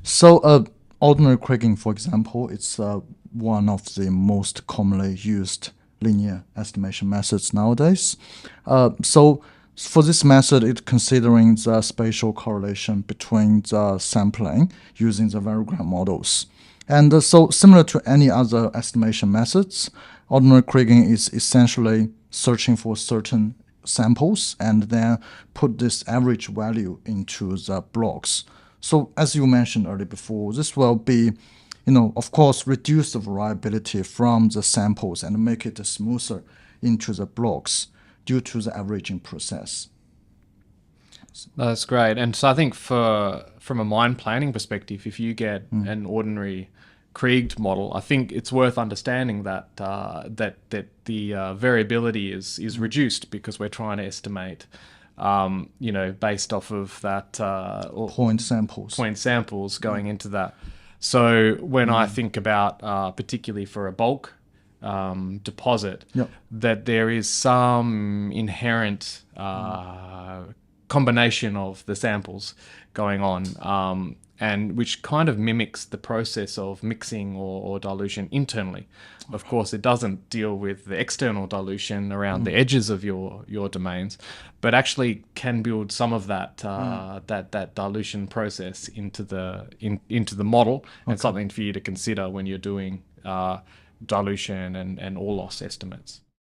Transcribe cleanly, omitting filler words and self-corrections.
So, ordinary Kriging, for example, it's one of the most commonly used linear estimation methods nowadays. So, for this method, it's considering the spatial correlation between the sampling using the variogram models. And so, similar to any other estimation methods, ordinary Kriging is essentially searching for certain samples and then put this average value into the blocks. So as you mentioned earlier before, this will be, of course, reduce the variability from the samples and make it smoother into the blocks due to the averaging process. That's great. And so I think from a mine planning perspective, if you get an ordinary Krieged model, I think it's worth understanding that the variability is reduced because we're trying to estimate, based off of that Point samples. point samples going into that. So when I think about particularly for a bulk deposit, Yep. that there is some inherent combination of the samples going on, and which kind of mimics the process of mixing or dilution internally. Of course, it doesn't deal with the external dilution around the edges of your domains, but actually can build some of that that dilution process into the model, and something for you to consider when you're doing dilution and ore loss estimates.